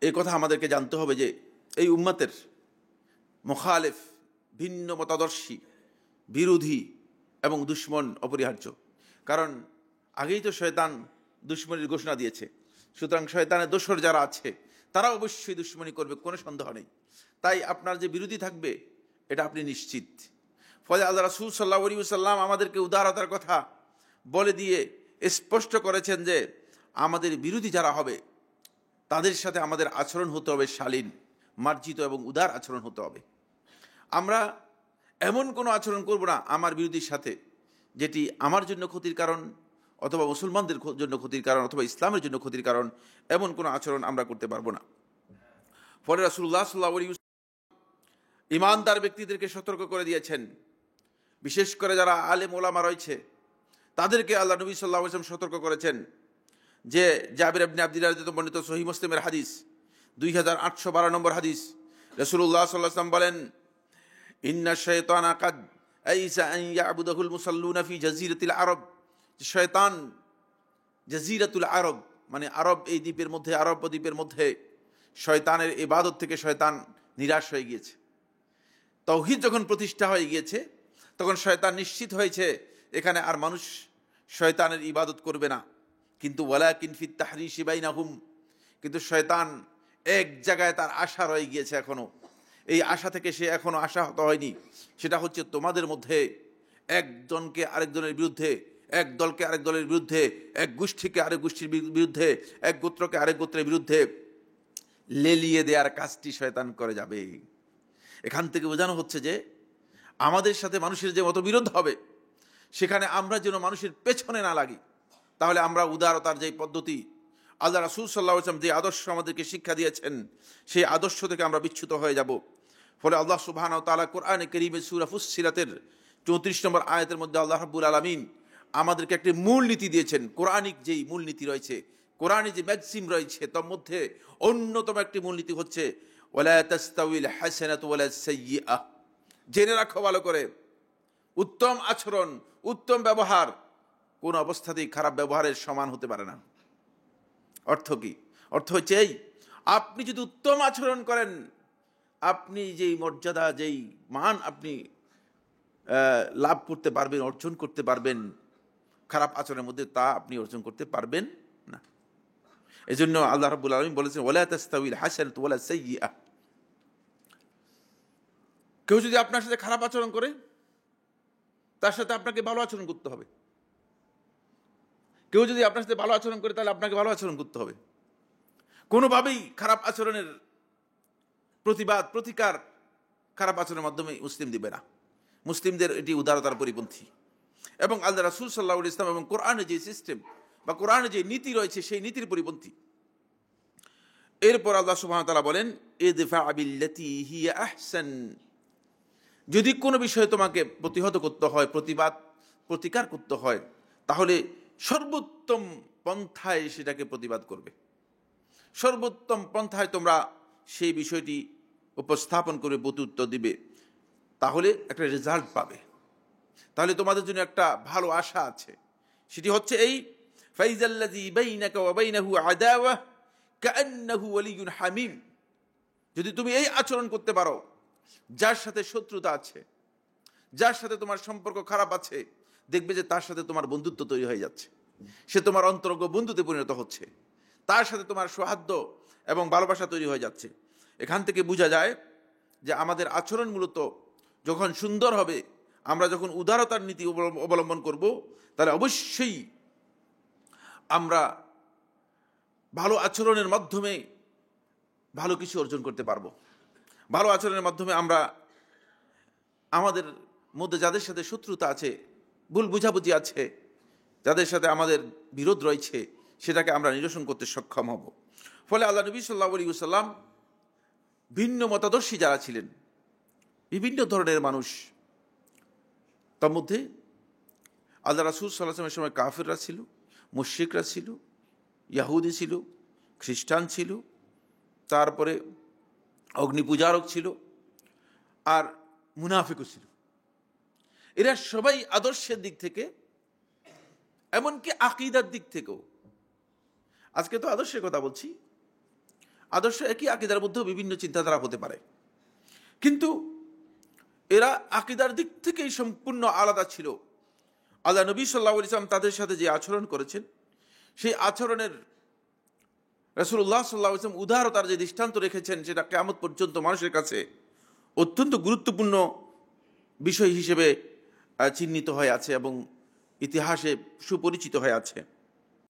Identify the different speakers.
Speaker 1: এই কথা আমাদেরকে জানতে হবে যে এই উম্মতের মুখালেফ, ভিন্ন মতাদর্শী, বিরোধী এবং দুশ্মন অপরিহার্য। কারণ আগেই তো শয়তান দুশ্মনীর ঘোষণা দিয়েছে, সুতরাং শয়তানের দোসর যারা আছে তারা অবশ্যই দুশ্মনী করবে, কোনো সন্দেহ নেই। তাই আপনার যে বিরোধী থাকবে এটা আপনি নিশ্চিত। ফলে আল্লাহ রাসূল সাল্লাল্লাহু আলাইহি ওয়াসাল্লাম আমাদেরকে উদারতার কথা বলে দিয়ে স্পষ্ট করেছেন যে আমাদের বিরোধী যারা হবে তাদের সাথে আমাদের আচরণ হতে হবে শালীন, মার্জিত এবং উদার আচরণ হতে হবে। আমরা এমন কোনো আচরণ করব না আমার বিরোধীর সাথে যেটি আমার জন্য ক্ষতির কারণ, অথবা মুসলমানদের জন্য ক্ষতির কারণ, অথবা ইসলামের জন্য ক্ষতির কারণ। এমন কোনো আচরণ আমরা করতে পারবো না। ফলে রাসূলুল্লাহ সাল্লাল্লাহু আলাইহি ওয়াসাল্লাম ঈমানদার ব্যক্তিদেরকে সতর্ক করে দিয়েছেন, বিশেষ করে যারা আলেম ওলামা রয়েছে তাদেরকে আল্লাহ নবী সাল্লাল্লাহু আলাইহি ওয়াসাল্লাম সতর্ক করেছেন। যে জাবির ইবনে আব্দুল্লাহ রাদিয়াল্লাহু বর্ণিত সহিহ মুসলিমের হাদিস 2812 নম্বর হাদিস, রাসূলুল্লাহ সাল্লাল্লাহু আলাইহি ওয়াসাল্লাম বলেন, ইন্না শাইতানা কাদ আইসা আন ইয়াবুদাহুল মুসাল্লুনা ফি জাজিরাতিল আরব। শয়তান জাজিরাতুল আরব মানে আরব এই দ্বীপের মধ্যে, আরব দ্বীপের মধ্যে শয়তানের ইবাদত থেকে শয়তান নিরাশ হয়ে গিয়েছে। তাওহীদ যখন প্রতিষ্ঠা হয়ে গিয়েছে তখন শয়তান নিশ্চিত হয়েছে এখানে আর মানুষ শয়তানের ইবাদত করবে না। কিন্তু ওয়ালাকিন ফিত তাহরিশি বাইনাহুম, কিন্তু শয়তান এক জায়গায় তার আশা রয়ে গিয়েছে এখনো। এই আশা থেকে সে এখনো আশাহত হয়নি। সেটা হচ্ছে তোমাদের মধ্যে একজনকে আরেকজনের বিরুদ্ধে, এক দলকে আরেক দলের বিরুদ্ধে, এক গোষ্ঠীকে আরেক গোষ্ঠীর বিরুদ্ধে, এক গোত্রকে আরেক গোত্রের বিরুদ্ধে লেলিয়ে দেওয়ার কাজটি শয়তান করে যাবে। এখান থেকে বোঝানো হচ্ছে যে আমাদের সাথে মানুষের যে মতবিরোধ হবে সেখানে আমরা যেন মানুষের পেছনে না লাগি। তাহলে আমরা উদারতার যে পদ্ধতি আল্লাহ রাসূল সাল্লাল্লাহু আলাইহি ওয়াসাল্লাম যে আদর্শ আমাদেরকে শিক্ষা দিয়েছেন সেই আদর্শ থেকে আমরা বিচ্যুত হয়ে যাব। ফলে আল্লাহ সুবহানাহু ওয়া তাআলা কোরআনে কারীমে সূরা ফুসসিলাতের 34 নম্বর আয়াতের মধ্যে আল্লাহ রাব্বুল আলামিন আমাদেরকে একটি মূলনীতি দিয়েছেন। কোরআনিক যেই মূলনীতি রয়েছে, কোরআনে যে ম্যাক্সিম রয়েছে তার মধ্যে অন্যতম একটি মূলনীতি হচ্ছে ওয়ালা তাস্তাউইল হাসানাতু ওয়ালা সাইয়্যিআহ। জেনে রাখো ভালো করে, উত্তম আচরণ, উত্তম ব্যবহার কোন অবস্থাতেই খারাপ ব্যবহারের সমান হতে পারে না। অর্থ কি? অর্থ হচ্ছে এই, আপনি যদি উত্তম আচরণ করেন, আপনি যেই মর্যাদা, যেই মান আপনি লাভ করতে পারবেন, অর্জন করতে পারবেন, খারাপ আচরণের মধ্যে তা আপনি অর্জন করতে পারবেন না। এই জন্য আল্লাহ রাব্বুল আলামিন বলেছেন ওয়ালা তাস্তাউইল হাসানাতু ওয়ালা সাইয়্যিআহ। কেউ যদি আপনার সাথে খারাপ আচরণ করে তার সাথে আপনাকে ভালো আচরণ করতে হবে। কেউ যদি আপনার সাথে ভালো আচরণ করে তাহলে আপনাকে ভালো আচরণ করতে হবে। কোনোভাবেই খারাপ আচরণের প্রতিবাদ, প্রতিকার খারাপ আচরণের মাধ্যমে মুসলিম দিবে না। মুসলিমদের এটি উদারতার পরিপন্থী এবং আল্লাহ রাসূল সাল্লাল্লাহু আলাইহি ওয়াসাল্লাম এবং কোরআনে যে সিস্টেম বা কোরআনে যে নীতি রয়েছে সেই নীতির পরিপন্থী। এরপর আল্লাহ সুবহানাহু ওয়া তাআলা বলেন ইদফা বিল্লাতী হিয়া আহসান। যদি কোনো বিষয়ে তোমাকে প্রতিহত করতে হয়, প্রতিবাদ প্রতিকার করতে হয়, তাহলে সর্বোত্তম পন্থায় সেটাকে প্রতিবাদ করবে। সর্বোত্তম পন্থায় তোমরা সেই বিষয়টি উপস্থাপন করে প্রত্যুত্তর দিবে, তাহলে একটা রেজাল্ট পাবে। তাহলে তোমাদের জন্য একটা ভালো আশা আছে। সেটি হচ্ছে এই ফাইজাল্লাযী বাইনাকা ওয়া বাইনাহু আদাওয়া কাআন্নাহু ওয়ালিয়্যুন হামীম। যদি তুমি এই আচরণ করতে পারো, যার সাথে শত্রুতা আছে, যার সাথে তোমার সম্পর্ক খারাপ আছে, দেখবে যে তার সাথে তোমার বন্ধুত্ব তৈরি হয়ে যাচ্ছে, সে তোমার অন্তরঙ্গ বন্ধুতে পরিণত হচ্ছে, তার সাথে তোমার সৌহার্দ্য এবং ভালোবাসা তৈরি হয়ে যাচ্ছে। এখান থেকে বোঝা যায় যে আমাদের আচরণ মূলত যখন সুন্দর হবে, আমরা যখন উদারতার নীতি অবলম্বন করব, তাহলে অবশ্যই আমরা ভালো আচরণের মাধ্যমে ভালো কিছু অর্জন করতে পারবো। ভালো আচরণের মাধ্যমে আমরা আমাদের মধ্যে যাদের সাথে শত্রুতা আছে, ভুল বুঝাবুঝি আছে, যাদের সাথে আমাদের বিরোধ রয়েছে, সেটাকে আমরা নিরসন করতে সক্ষম হব। ফলে আল্লাহ নবী সাল্লাল্লাহু আলাইহি ওয়াসাল্লাম ভিন্ন মতাদর্শী যারা ছিলেন, বিভিন্ন ধরনের মানুষ, তার মধ্যে আল্লাহ রাসূল সাল্লাল্লাহু আলাইহি ওয়াসাল্লামের সময় কাফিররা ছিল, মুশরিকরা ছিল, ইহুদি ছিল, খ্রিস্টান ছিল, তারপরে অগ্নিপূজারক ছিল, আর মুনাফিকও ছিল। এরা সবাই আদর্শের দিক থেকে, এমনকি আকীদার দিক থেকেও, আজকে তো আদর্শের কথা বলছি, আদর্শ একই, আকীদার মধ্যেও বিভিন্ন চিন্তাধারা হতে পারে, কিন্তু এরা আকীদার দিক থেকেই সম্পূর্ণ আলাদা ছিল। আল্লাহ নবী সাল্লাল্লাহু আলাইহি ওয়াসাল্লাম তাদের সাথে যে আচরণ করেছেন, সেই আচরণের রাসূলুল্লাহ সাল্লাল্লাহু আলাইহি ওয়াসাল্লাম উদারতার যে দৃষ্টান্ত রেখেছেন, সেটা কিয়ামত পর্যন্ত মানুষের কাছে অত্যন্ত গুরুত্বপূর্ণ বিষয় হিসেবে চিহ্নিত হয়ে আছে এবং ইতিহাসে সুপরিচিত হয়ে আছে।